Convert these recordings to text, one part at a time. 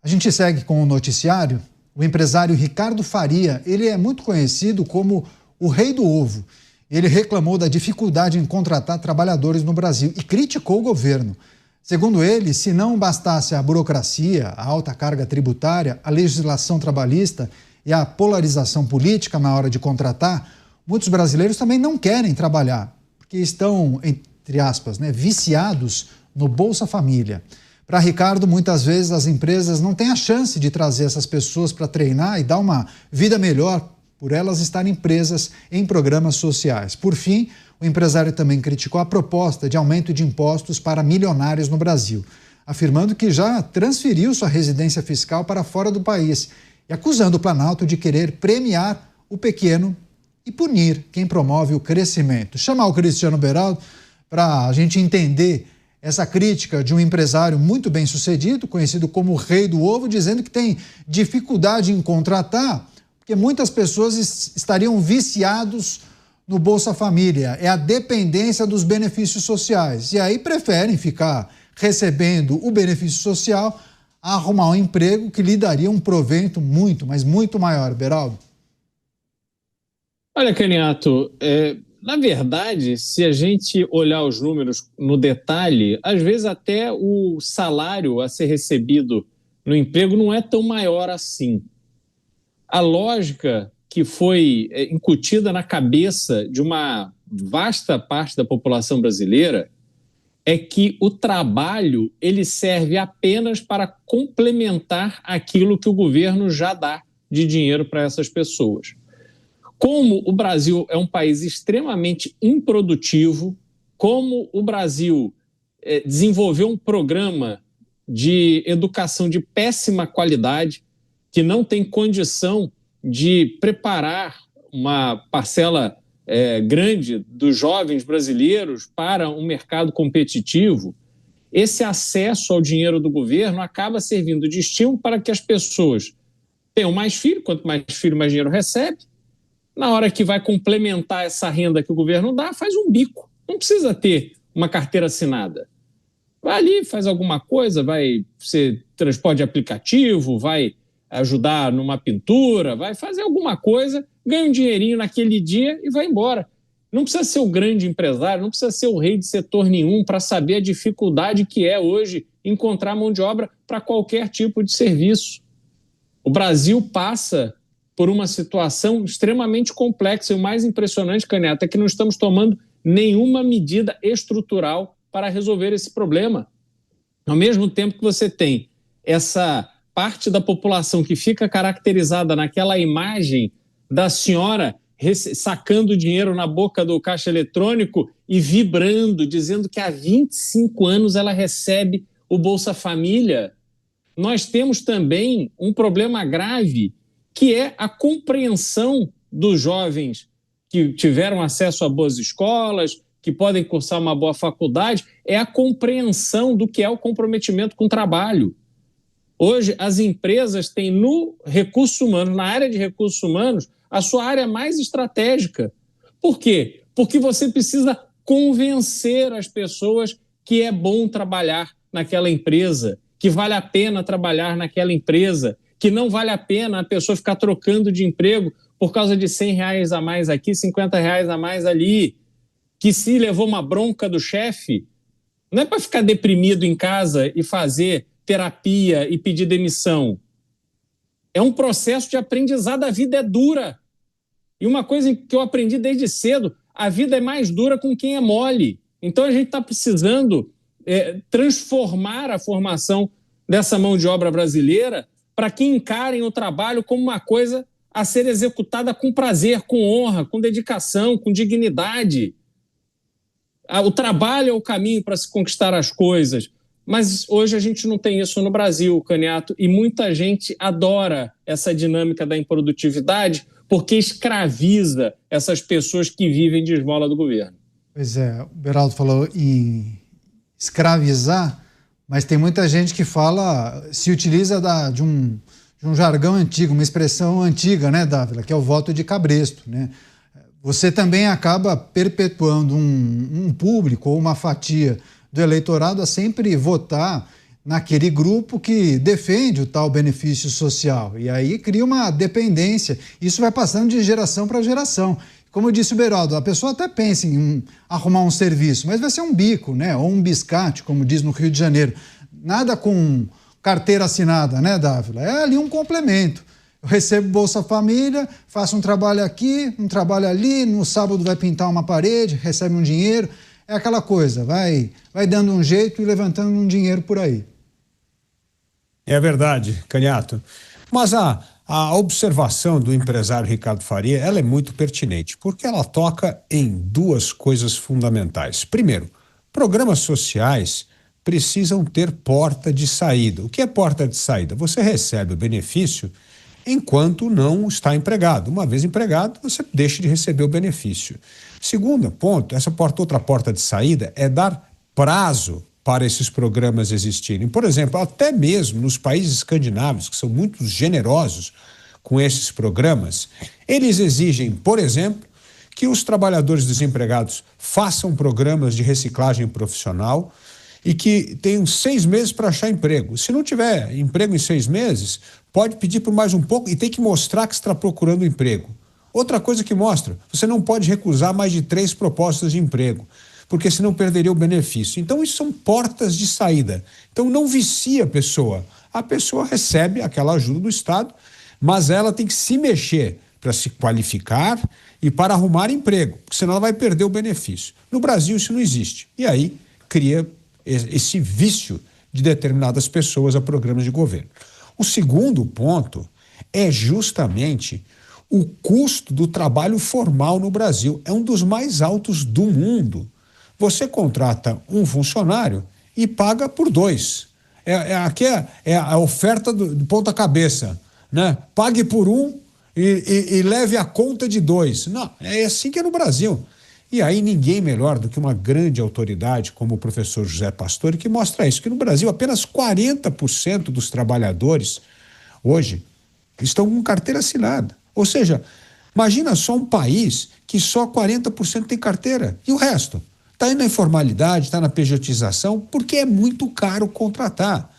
A gente segue com o noticiário. O empresário Ricardo Faria, ele é muito conhecido como o rei do ovo. Ele reclamou da dificuldade em contratar trabalhadores no Brasil e criticou o governo. Segundo ele, se não bastasse a burocracia, a alta carga tributária, a legislação trabalhista e a polarização política na hora de contratar, muitos brasileiros também não querem trabalhar, porque estão, entre aspas, viciados no Bolsa Família. Para Ricardo, muitas vezes as empresas não têm a chance de trazer essas pessoas para treinar e dar uma vida melhor por elas estarem presas em programas sociais. Por fim, o empresário também criticou a proposta de aumento de impostos para milionários no Brasil, afirmando que já transferiu sua residência fiscal para fora do país e acusando o Planalto de querer premiar o pequeno e punir quem promove o crescimento. Chamar o Cristiano Beraldo para a gente entender essa crítica de um empresário muito bem sucedido, conhecido como o rei do ovo, dizendo que tem dificuldade em contratar, porque muitas pessoas estariam viciados no Bolsa Família. É a dependência dos benefícios sociais. E aí preferem ficar recebendo o benefício social a arrumar um emprego que lhe daria um provento muito, mas muito maior. Beraldo? Olha, Caniato, na verdade, se a gente olhar os números no detalhe, às vezes até o salário a ser recebido no emprego não é tão maior assim. A lógica que foi incutida na cabeça de uma vasta parte da população brasileira é que o trabalho ele serve apenas para complementar aquilo que o governo já dá de dinheiro para essas pessoas. Como o Brasil é um país extremamente improdutivo, como o Brasil desenvolveu um programa de educação de péssima qualidade, que não tem condição de preparar uma parcela grande dos jovens brasileiros para um mercado competitivo, esse acesso ao dinheiro do governo acaba servindo de estímulo para que as pessoas tenham mais filhos, quanto mais filho, mais dinheiro recebe. Na hora que vai complementar essa renda que o governo dá, faz um bico. Não precisa ter uma carteira assinada. Vai ali, faz alguma coisa, vai ser transporte de aplicativo, vai ajudar numa pintura, vai fazer alguma coisa, ganha um dinheirinho naquele dia e vai embora. Não precisa ser o grande empresário, não precisa ser o rei de setor nenhum para saber a dificuldade que é hoje encontrar mão de obra para qualquer tipo de serviço. O Brasil passa por uma situação extremamente complexa e o mais impressionante, Caniato, é que não estamos tomando nenhuma medida estrutural para resolver esse problema. Ao mesmo tempo que você tem essa parte da população que fica caracterizada naquela imagem da senhora sacando dinheiro na boca do caixa eletrônico e vibrando, dizendo que há 25 anos ela recebe o Bolsa Família, nós temos também um problema grave, que é a compreensão dos jovens que tiveram acesso a boas escolas, que podem cursar uma boa faculdade, é a compreensão do que é o comprometimento com o trabalho. Hoje, as empresas têm no recurso humano, na área de recursos humanos, a sua área mais estratégica. Por quê? Porque você precisa convencer as pessoas que é bom trabalhar naquela empresa, que vale a pena trabalhar naquela empresa, que não vale a pena a pessoa ficar trocando de emprego por causa de R$100 a mais aqui, R$50 a mais ali, que se levou uma bronca do chefe, não é para ficar deprimido em casa e fazer terapia e pedir demissão. É um processo de aprendizado, a vida é dura. E uma coisa que eu aprendi desde cedo, a vida é mais dura com quem é mole. Então a gente está precisando transformar a formação dessa mão de obra brasileira para que encarem o trabalho como uma coisa a ser executada com prazer, com honra, com dedicação, com dignidade. O trabalho é o caminho para se conquistar as coisas. Mas hoje a gente não tem isso no Brasil, Caniato, e muita gente adora essa dinâmica da improdutividade porque escraviza essas pessoas que vivem de esmola do governo. Pois é, o Beraldo falou em escravizar, mas tem muita gente que se utiliza de um jargão antigo, uma expressão antiga, né, Dávila, que é o voto de cabresto, né? Você também acaba perpetuando um público ou uma fatia do eleitorado a sempre votar naquele grupo que defende o tal benefício social. E aí cria uma dependência. Isso vai passando de geração para geração. Como disse o Beraldo, a pessoa até pensa em arrumar um serviço, mas vai ser um bico, né? Ou um biscate, como diz no Rio de Janeiro. Nada com carteira assinada, né, Dávila? É ali um complemento. Eu recebo Bolsa Família, faço um trabalho aqui, um trabalho ali, no sábado vai pintar uma parede, recebe um dinheiro. É aquela coisa, vai dando um jeito e levantando um dinheiro por aí. É verdade, Canhato. Mas a observação do empresário Ricardo Faria, ela é muito pertinente, porque ela toca em duas coisas fundamentais. Primeiro, programas sociais precisam ter porta de saída. O que é porta de saída? Você recebe o benefício enquanto não está empregado. Uma vez empregado, você deixa de receber o benefício. Segundo ponto, outra porta de saída é dar prazo para esses programas existirem. Por exemplo, até mesmo nos países escandinavos, que são muito generosos com esses programas, eles exigem, por exemplo, que os trabalhadores desempregados façam programas de reciclagem profissional e que tenham 6 meses para achar emprego. Se não tiver emprego em 6 meses, pode pedir por mais um pouco e tem que mostrar que está procurando emprego. Outra coisa que mostra, você não pode recusar mais de 3 propostas de emprego, porque senão perderia o benefício. Então, isso são portas de saída. Então, não vicia a pessoa. A pessoa recebe aquela ajuda do Estado, mas ela tem que se mexer para se qualificar e para arrumar emprego, porque senão ela vai perder o benefício. No Brasil, isso não existe. E aí, cria esse vício de determinadas pessoas a programas de governo. O segundo ponto é justamente o custo do trabalho formal no Brasil. É um dos mais altos do mundo. Você contrata um funcionário e paga por 2. Aqui é a oferta do ponta cabeça, né? Pague por 1 e leve a conta de 2. Não, é assim que é no Brasil. E aí ninguém melhor do que uma grande autoridade como o professor José Pastore que mostra isso, que no Brasil apenas 40% dos trabalhadores hoje estão com carteira assinada. Ou seja, imagina só um país que só 40% tem carteira e o resto está aí na informalidade, está na pejotização, porque é muito caro contratar.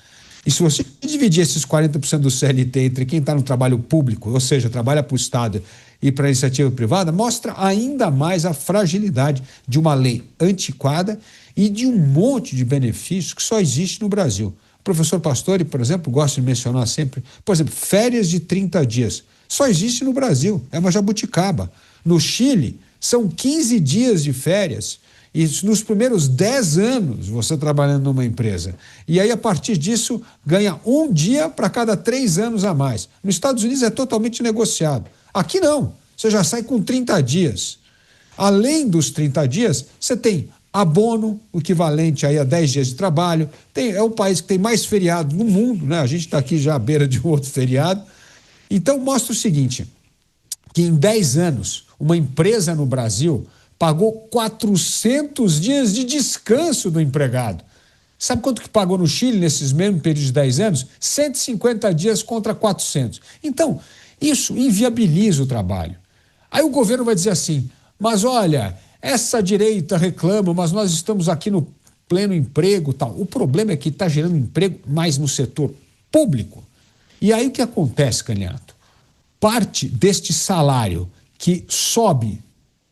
E se você dividir esses 40% do CLT entre quem está no trabalho público, ou seja, trabalha para o Estado e para a iniciativa privada, mostra ainda mais a fragilidade de uma lei antiquada e de um monte de benefícios que só existe no Brasil. O professor Pastore, por exemplo, gosta de mencionar sempre, por exemplo, férias de 30 dias. Só existe no Brasil, é uma jabuticaba. No Chile, são 15 dias de férias. E nos primeiros 10 anos você trabalhando numa empresa. E aí, a partir disso, ganha 1 dia para cada 3 anos a mais. Nos Estados Unidos é totalmente negociado. Aqui não, você já sai com 30 dias. Além dos 30 dias, você tem abono, o equivalente aí a 10 dias de trabalho. É o país que tem mais feriado no mundo, né? A gente está aqui já à beira de um outro feriado. Então, mostra o seguinte, que em 10 anos, uma empresa no Brasil pagou 400 dias de descanso do empregado. Sabe quanto que pagou no Chile nesses mesmos períodos de 10 anos? 150 dias contra 400. Então, isso inviabiliza o trabalho. Aí o governo vai dizer assim, mas olha, essa direita reclama, mas nós estamos aqui no pleno emprego e tal. O problema é que está gerando emprego mais no setor público. E aí o que acontece, Canhato? Parte deste salário que sobe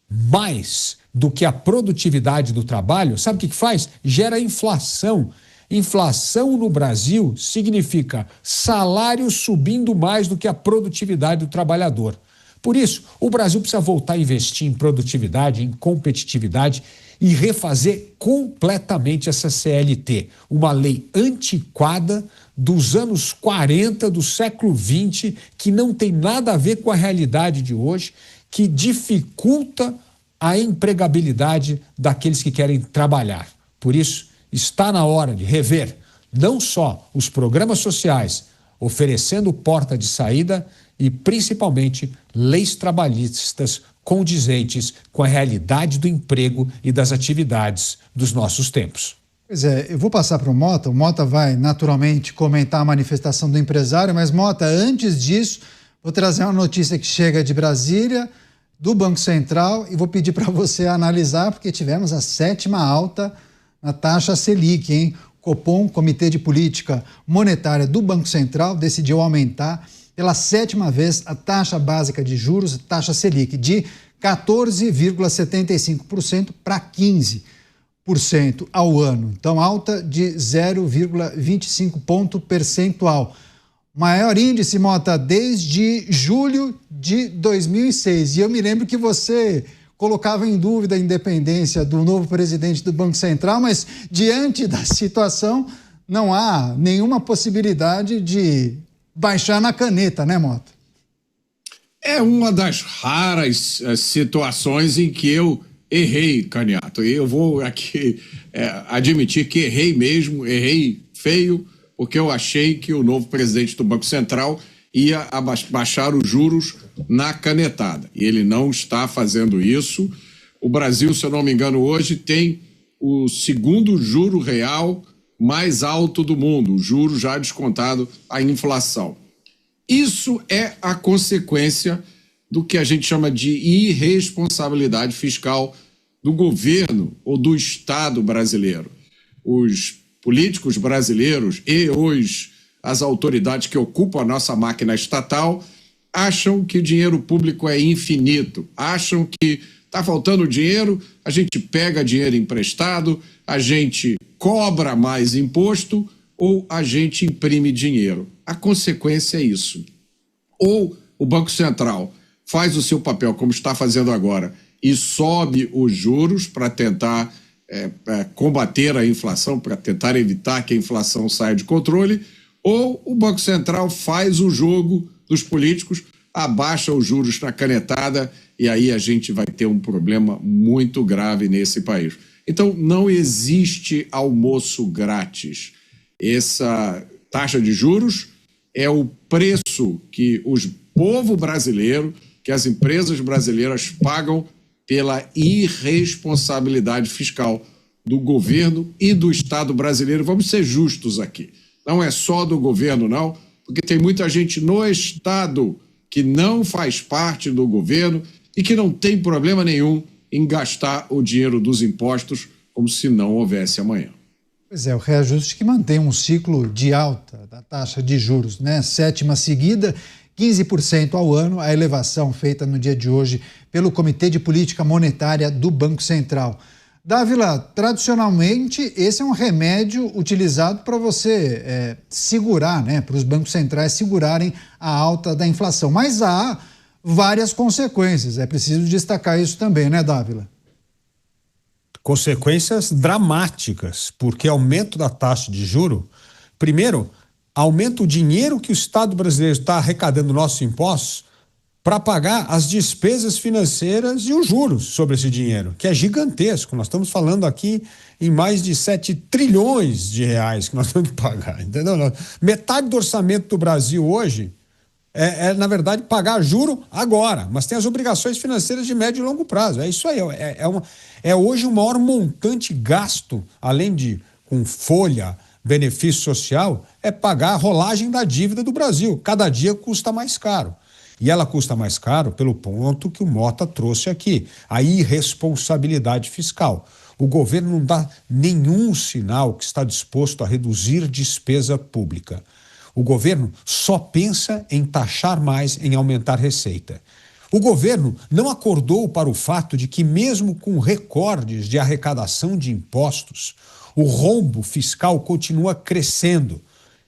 mais do que a produtividade do trabalho, sabe o que faz? Gera inflação. Inflação no Brasil significa salário subindo mais do que a produtividade do trabalhador. Por isso, o Brasil precisa voltar a investir em produtividade, em competitividade e refazer completamente essa CLT, uma lei antiquada dos anos 40 do século XX, que não tem nada a ver com a realidade de hoje, que dificulta a empregabilidade daqueles que querem trabalhar. Por isso, está na hora de rever não só os programas sociais, oferecendo porta de saída e, principalmente, leis trabalhistas condizentes com a realidade do emprego e das atividades dos nossos tempos. Pois é, eu vou passar para o Mota vai naturalmente comentar a manifestação do empresário, mas Mota, antes disso, vou trazer uma notícia que chega de Brasília, do Banco Central, e vou pedir para você analisar, porque tivemos a 7ª alta na taxa Selic, hein? O Copom, Comitê de Política Monetária do Banco Central, decidiu aumentar pela 7ª vez a taxa básica de juros, taxa Selic, de 14,75% para 15% ao ano. Então, alta de 0,25 ponto percentual. Maior índice, Mota, desde julho de 2006. E eu me lembro que você colocava em dúvida a independência do novo presidente do Banco Central, mas diante da situação não há nenhuma possibilidade de baixar na caneta, né, Mota? É uma das raras situações em que eu errei, Caniato. E eu vou aqui admitir que errei mesmo, errei feio, porque eu achei que o novo presidente do Banco Central ia baixar os juros na canetada. E ele não está fazendo isso. O Brasil, se eu não me engano, hoje tem o segundo juro real mais alto do mundo, o juro já descontado a inflação. Isso é a consequência do que a gente chama de irresponsabilidade fiscal do governo ou do Estado brasileiro. Os políticos brasileiros e as autoridades que ocupam a nossa máquina estatal acham que o dinheiro público é infinito, acham que está faltando dinheiro, a gente pega dinheiro emprestado, a gente cobra mais imposto ou a gente imprime dinheiro. A consequência é isso. Ou o Banco Central faz o seu papel, como está fazendo agora, e sobe os juros para tentar combater a inflação, para tentar evitar que a inflação saia de controle, ou o Banco Central faz o jogo dos políticos, abaixa os juros na canetada e aí a gente vai ter um problema muito grave nesse país. Então, não existe almoço grátis. Essa taxa de juros é o preço que o povo brasileiro, que as empresas brasileiras pagam pela irresponsabilidade fiscal do governo e do Estado brasileiro. Vamos ser justos aqui. Não é só do governo, não, porque tem muita gente no Estado que não faz parte do governo e que não tem problema nenhum em gastar o dinheiro dos impostos como se não houvesse amanhã. Pois é, o reajuste que mantém um ciclo de alta da taxa de juros, né? 7ª seguida, 15% ao ano, a elevação feita no dia de hoje pelo Comitê de Política Monetária do Banco Central. Dávila, tradicionalmente, esse é um remédio utilizado para você segurar, né? Para os bancos centrais segurarem a alta da inflação. Mas há várias consequências, é preciso destacar isso também, né, Dávila? Consequências dramáticas, porque aumento da taxa de juro, primeiro, aumenta o dinheiro que o Estado brasileiro está arrecadando nossos impostos para pagar as despesas financeiras e os juros sobre esse dinheiro, que é gigantesco. Nós estamos falando aqui em mais de 7 trilhões de reais que nós temos que pagar, entendeu? Metade do orçamento do Brasil hoje na verdade, pagar juro agora, mas tem as obrigações financeiras de médio e longo prazo. É isso aí, é hoje o maior montante gasto, além de com folha, benefício social, é pagar a rolagem da dívida do Brasil. Cada dia custa mais caro. E ela custa mais caro pelo ponto que o Mota trouxe aqui, a irresponsabilidade fiscal. O governo não dá nenhum sinal que está disposto a reduzir despesa pública. O governo só pensa em taxar mais, em aumentar receita. O governo não acordou para o fato de que, mesmo com recordes de arrecadação de impostos, o rombo fiscal continua crescendo.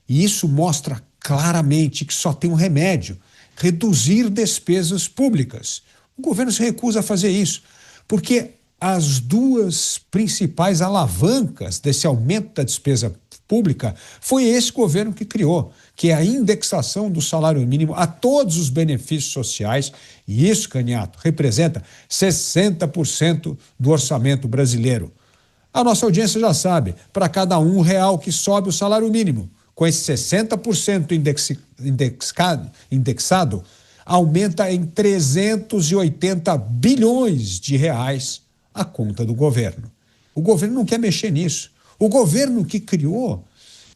E isso mostra claramente que só tem um remédio: reduzir despesas públicas. O governo se recusa a fazer isso, porque as duas principais alavancas desse aumento da despesa pública foi esse governo que criou, que é a indexação do salário mínimo a todos os benefícios sociais, e isso, Caniato, representa 60% do orçamento brasileiro. A nossa audiência já sabe, para cada R$1 que sobe o salário mínimo, com esse 60% indexado, aumenta em 380 bilhões de reais a conta do governo. O governo não quer mexer nisso. O governo que criou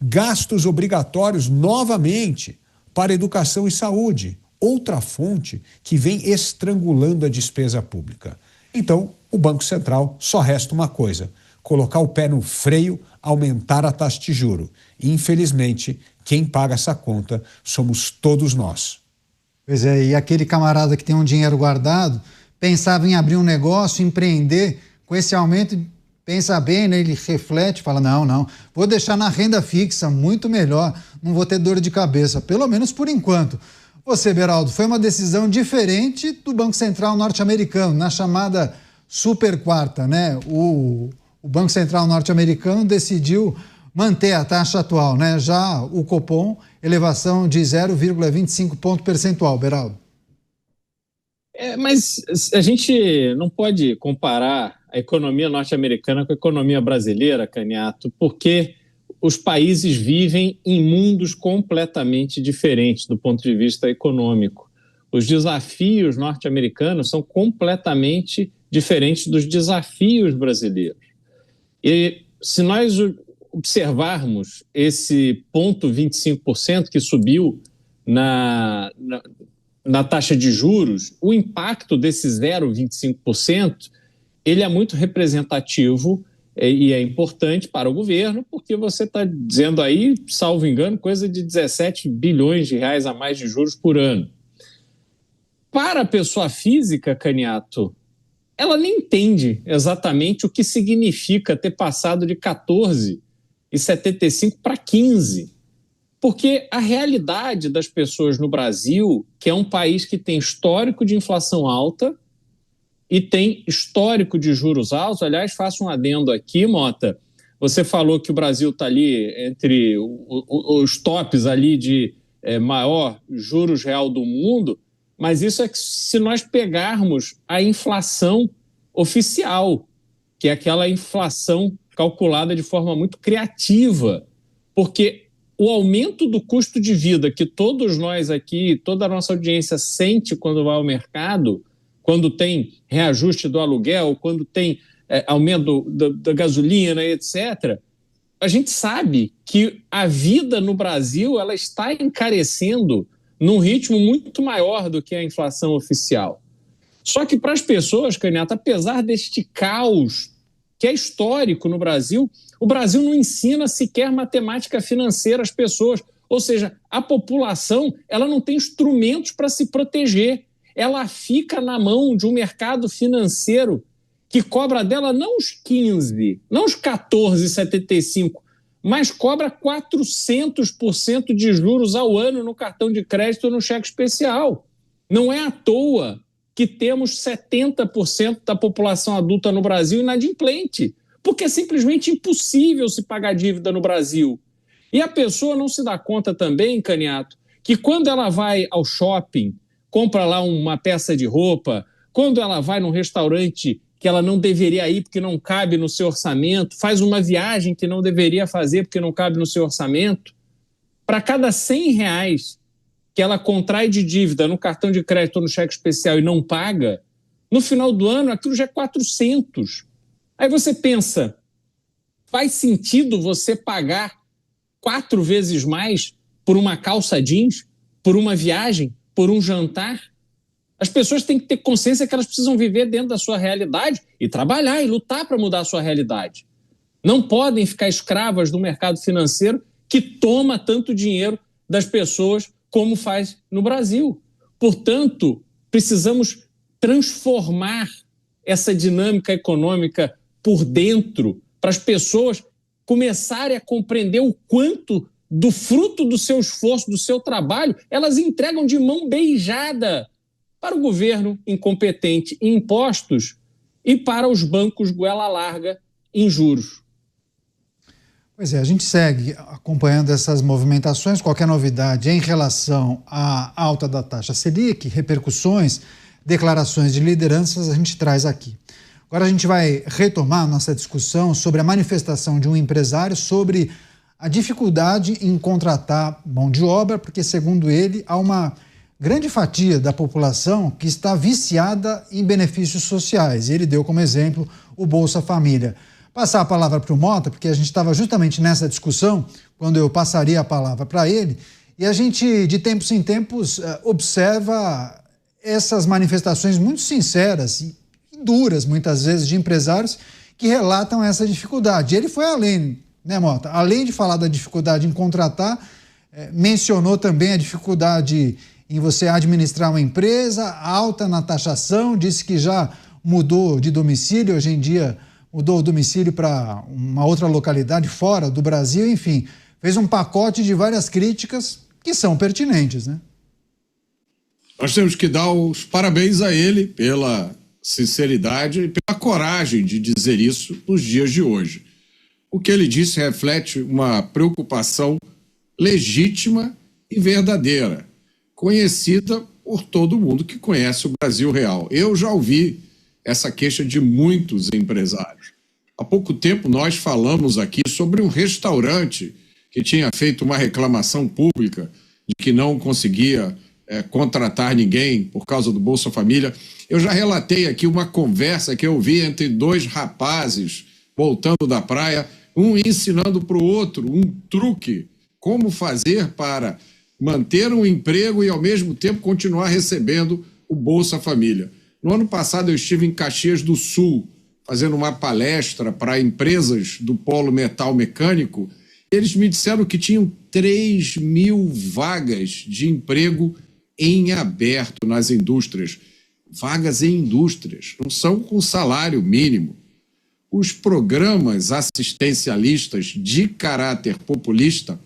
gastos obrigatórios novamente para educação e saúde, outra fonte que vem estrangulando a despesa pública. Então, o Banco Central só resta uma coisa: colocar o pé no freio, aumentar a taxa de juro. Infelizmente, quem paga essa conta somos todos nós. Pois é, e aquele camarada que tem um dinheiro guardado, pensava em abrir um negócio, empreender, com esse aumento, pensa bem, né? Ele reflete, fala, não, vou deixar na renda fixa, muito melhor, não vou ter dor de cabeça, pelo menos por enquanto. Você, Beraldo, foi uma decisão diferente do Banco Central norte-americano, na chamada super quarta, né? O Banco Central norte-americano decidiu manter a taxa atual, né? Já o Copom, elevação de 0,25 ponto percentual, Beraldo. Mas a gente não pode comparar a economia norte-americana com a economia brasileira, Caniato, porque os países vivem em mundos completamente diferentes do ponto de vista econômico. Os desafios norte-americanos são completamente diferentes dos desafios brasileiros. E se nós observarmos esse ponto 25% que subiu na taxa de juros, o impacto desse 0,25%, ele é muito representativo e é importante para o governo, porque você está dizendo aí, salvo engano, coisa de 17 bilhões de reais a mais de juros por ano. Para a pessoa física, Caniato, ela nem entende exatamente o que significa ter passado de 14,75 para 15. Porque a realidade das pessoas no Brasil, que é um país que tem histórico de inflação alta e tem histórico de juros altos, aliás, faço um adendo aqui, Mota, você falou que o Brasil está ali entre os tops ali de maior juros real do mundo, mas isso é que se nós pegarmos a inflação oficial, que é aquela inflação calculada de forma muito criativa, porque o aumento do custo de vida que todos nós aqui, toda a nossa audiência sente quando vai ao mercado, quando tem reajuste do aluguel, quando tem aumento da gasolina, etc., a gente sabe que a vida no Brasil ela está encarecendo num ritmo muito maior do que a inflação oficial. Só que para as pessoas, Caniato, apesar deste caos que é histórico no Brasil, o Brasil não ensina sequer matemática financeira às pessoas. Ou seja, a população ela não tem instrumentos para se proteger. Ela fica na mão de um mercado financeiro que cobra dela não os 15, não os 14,75, mas cobra 400% de juros ao ano no cartão de crédito ou no cheque especial. Não é à toa que temos 70% da população adulta no Brasil inadimplente, porque é simplesmente impossível se pagar dívida no Brasil. E a pessoa não se dá conta também, Caniato, que quando ela vai ao shopping, compra lá uma peça de roupa, quando ela vai num restaurante que ela não deveria ir porque não cabe no seu orçamento, faz uma viagem que não deveria fazer porque não cabe no seu orçamento, para cada R$100 que ela contrai de dívida no cartão de crédito ou no cheque especial e não paga, no final do ano aquilo já é 400. Aí você pensa, faz sentido você pagar 4 vezes mais por uma calça jeans, por uma viagem, por um jantar? As pessoas têm que ter consciência que elas precisam viver dentro da sua realidade e trabalhar e lutar para mudar a sua realidade. Não podem ficar escravas do mercado financeiro que toma tanto dinheiro das pessoas como faz no Brasil. Portanto, precisamos transformar essa dinâmica econômica por dentro para as pessoas começarem a compreender o quanto do fruto do seu esforço, do seu trabalho, elas entregam de mão beijada para o governo incompetente em impostos e para os bancos goela larga em juros. Pois é, a gente segue acompanhando essas movimentações. Qualquer novidade em relação à alta da taxa Selic, repercussões, declarações de lideranças, a gente traz aqui. Agora a gente vai retomar nossa discussão sobre a manifestação de um empresário sobre a dificuldade em contratar mão de obra, porque, segundo ele, há uma grande fatia da população que está viciada em benefícios sociais. Ele deu como exemplo o Bolsa Família. Passar a palavra para o Mota, porque a gente estava justamente nessa discussão, quando eu passaria a palavra para ele, e a gente, de tempos em tempos, observa essas manifestações muito sinceras e duras, muitas vezes, de empresários que relatam essa dificuldade. Ele foi além, né, Mota? Além de falar da dificuldade em contratar, mencionou também a dificuldade em você administrar uma empresa, alta na taxação, disse que já mudou de domicílio, hoje em dia mudou o domicílio para uma outra localidade fora do Brasil, enfim, fez um pacote de várias críticas que são pertinentes, né? Nós temos que dar os parabéns a ele pela sinceridade e pela coragem de dizer isso nos dias de hoje. O que ele disse reflete uma preocupação legítima e verdadeira, conhecida por todo mundo que conhece o Brasil real. Eu já ouvi essa queixa de muitos empresários. Há pouco tempo nós falamos aqui sobre um restaurante que tinha feito uma reclamação pública de que não conseguia contratar ninguém por causa do Bolsa Família. Eu já relatei aqui uma conversa que eu vi entre dois rapazes voltando da praia, um ensinando para o outro um truque, como fazer para manter um emprego e ao mesmo tempo continuar recebendo o Bolsa Família. No ano passado eu estive em Caxias do Sul, fazendo uma palestra para empresas do polo metal mecânico. Eles me disseram que tinham 3.000 vagas de emprego em aberto nas indústrias. Vagas em indústrias, não são com salário mínimo. Os programas assistencialistas de caráter populista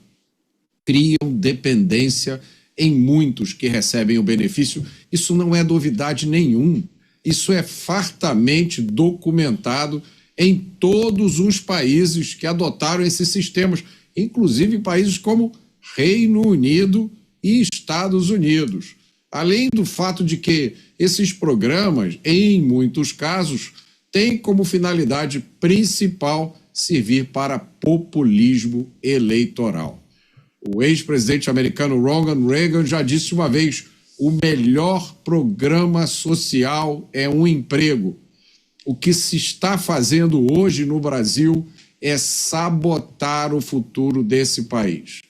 criam dependência em muitos que recebem o benefício. Isso não é novidade nenhuma. Isso é fartamente documentado em todos os países que adotaram esses sistemas, inclusive em países como Reino Unido e Estados Unidos. Além do fato de que esses programas, em muitos casos, têm como finalidade principal servir para populismo eleitoral. O ex-presidente americano Ronald Reagan já disse uma vez: o melhor programa social é um emprego. O que se está fazendo hoje no Brasil é sabotar o futuro desse país.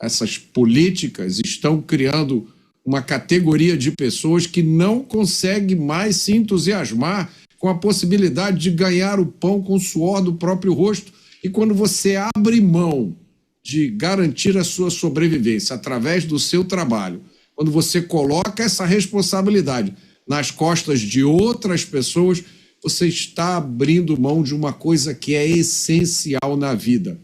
Essas políticas estão criando uma categoria de pessoas que não consegue mais se entusiasmar com a possibilidade de ganhar o pão com o suor do próprio rosto. E quando você abre mão de garantir a sua sobrevivência através do seu trabalho, quando você coloca essa responsabilidade nas costas de outras pessoas, você está abrindo mão de uma coisa que é essencial na vida.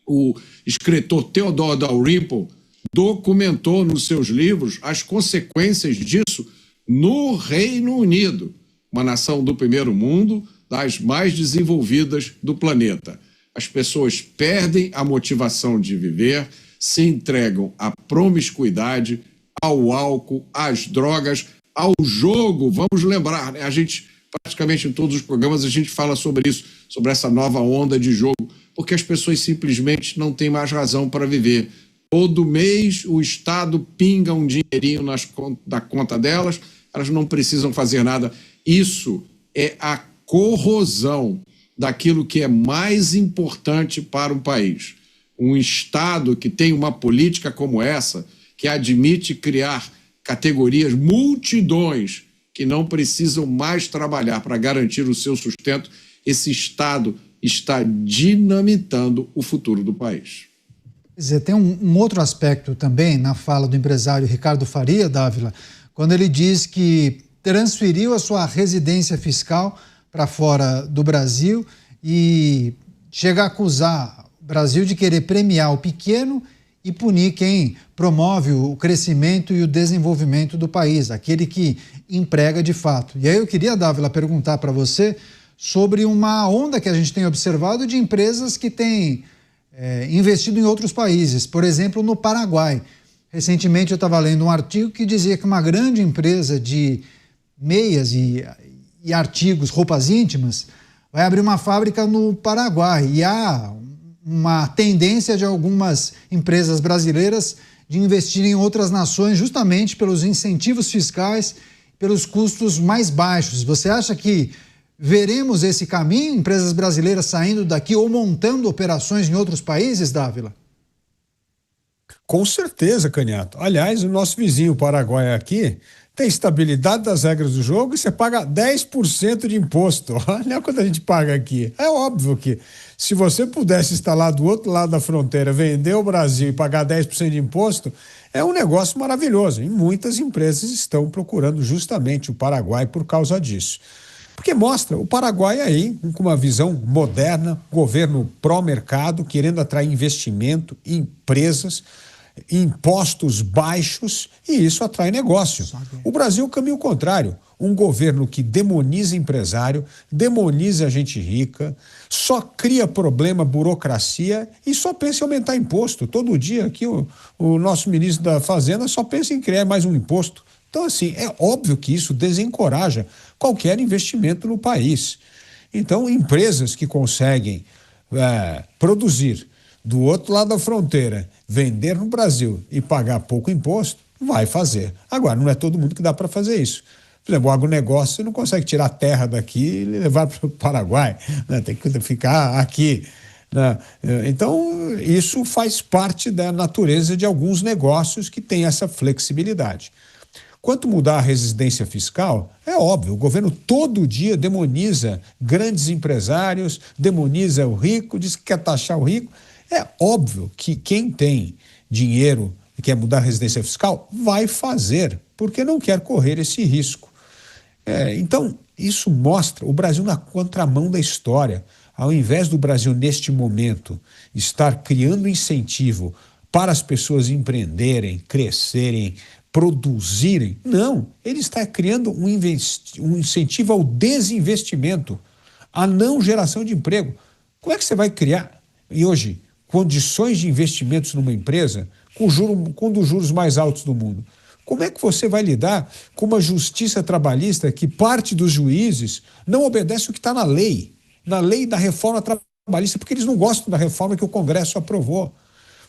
O escritor Theodore Dalrymple documentou nos seus livros as consequências disso no Reino Unido, uma nação do primeiro mundo, das mais desenvolvidas do planeta. As pessoas perdem a motivação de viver, se entregam à promiscuidade, ao álcool, às drogas, ao jogo. Vamos lembrar, né? A gente, praticamente em todos os programas, a gente fala sobre isso, sobre essa nova onda de jogo, porque as pessoas simplesmente não têm mais razão para viver. Todo mês o Estado pinga um dinheirinho da conta delas, elas não precisam fazer nada. Isso é a corrosão daquilo que é mais importante para um país. Um Estado que tem uma política como essa, que admite criar categorias, multidões, que não precisam mais trabalhar para garantir o seu sustento, esse Estado está dinamitando o futuro do país. Quer dizer, tem um outro aspecto também na fala do empresário Ricardo Faria, Dávila, quando ele diz que transferiu a sua residência fiscal para fora do Brasil e chega a acusar o Brasil de querer premiar o pequeno e punir quem promove o crescimento e o desenvolvimento do país, aquele que emprega de fato. E aí eu queria, Dávila, perguntar para você sobre uma onda que a gente tem observado de empresas que têm investido em outros países, por exemplo, no Paraguai. Recentemente eu estava lendo um artigo que dizia que uma grande empresa de meias e artigos, roupas íntimas, vai abrir uma fábrica no Paraguai. E há uma tendência de algumas empresas brasileiras de investir em outras nações justamente pelos incentivos fiscais, pelos custos mais baixos. Você acha que veremos esse caminho, empresas brasileiras saindo daqui ou montando operações em outros países, Dávila? Com certeza, Canhato. Aliás, o nosso vizinho Paraguai aqui tem estabilidade das regras do jogo e você paga 10% de imposto. Olha quanto a gente paga aqui. É óbvio que se você pudesse instalar do outro lado da fronteira, vender o Brasil e pagar 10% de imposto, é um negócio maravilhoso. E muitas empresas estão procurando justamente o Paraguai por causa disso. Porque mostra o Paraguai aí com uma visão moderna, governo pró-mercado, querendo atrair investimento, empresas, impostos baixos, e isso atrai negócio. O Brasil é o caminho contrário. Um governo que demoniza empresário, demoniza gente rica, só cria problema, burocracia e só pensa em aumentar imposto. Todo dia aqui o nosso ministro da Fazenda só pensa em criar mais um imposto. Então, assim, é óbvio que isso desencoraja qualquer investimento no país. Então, empresas que conseguem produzir do outro lado da fronteira, vender no Brasil e pagar pouco imposto, vai fazer. Agora, não é todo mundo que dá para fazer isso. Por exemplo, o agronegócio, você não consegue tirar a terra daqui e levar para o Paraguai, né? Tem que ficar aqui, né? Então, isso faz parte da natureza de alguns negócios que têm essa flexibilidade. Quanto mudar a residência fiscal, é óbvio, o governo todo dia demoniza grandes empresários, demoniza o rico, diz que quer taxar o rico. É óbvio que quem tem dinheiro e quer mudar a residência fiscal vai fazer, porque não quer correr esse risco. Então, isso mostra o Brasil na contramão da história. Ao invés do Brasil, neste momento, estar criando incentivo para as pessoas empreenderem, crescerem, produzirem, não, ele está criando um incentivo ao desinvestimento, à não geração de emprego. Como é que você vai criar, e hoje, condições de investimentos numa empresa com um dos juros mais altos do mundo? Como é que você vai lidar com uma justiça trabalhista que parte dos juízes não obedece o que está na lei da reforma trabalhista, porque eles não gostam da reforma que o Congresso aprovou?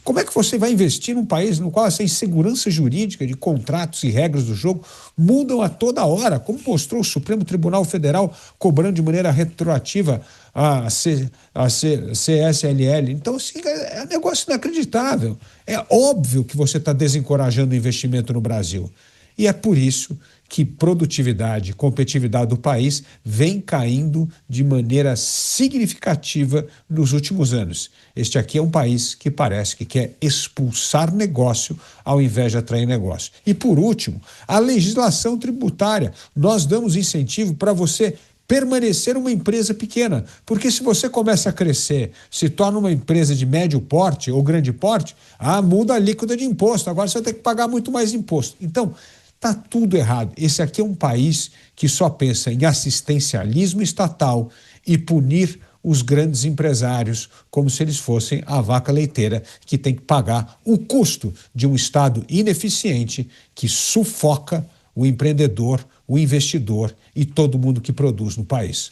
Como é que você vai investir num país no qual essa insegurança jurídica de contratos e regras do jogo mudam a toda hora, como mostrou o Supremo Tribunal Federal cobrando de maneira retroativa a CSLL? Então, assim, é um negócio inacreditável. É óbvio que você está desencorajando o investimento no Brasil. E é por isso que produtividade, competitividade do país vem caindo de maneira significativa nos últimos anos. Este aqui é um país que parece que quer expulsar negócio ao invés de atrair negócio. E por último, a legislação tributária. Nós damos incentivo para você permanecer uma empresa pequena, porque se você começa a crescer, se torna uma empresa de médio porte ou grande porte, muda a alíquota de imposto, agora você vai ter que pagar muito mais imposto. Então, está tudo errado. Esse aqui é um país que só pensa em assistencialismo estatal e punir os grandes empresários como se eles fossem a vaca leiteira que tem que pagar o custo de um Estado ineficiente que sufoca o empreendedor, o investidor e todo mundo que produz no país.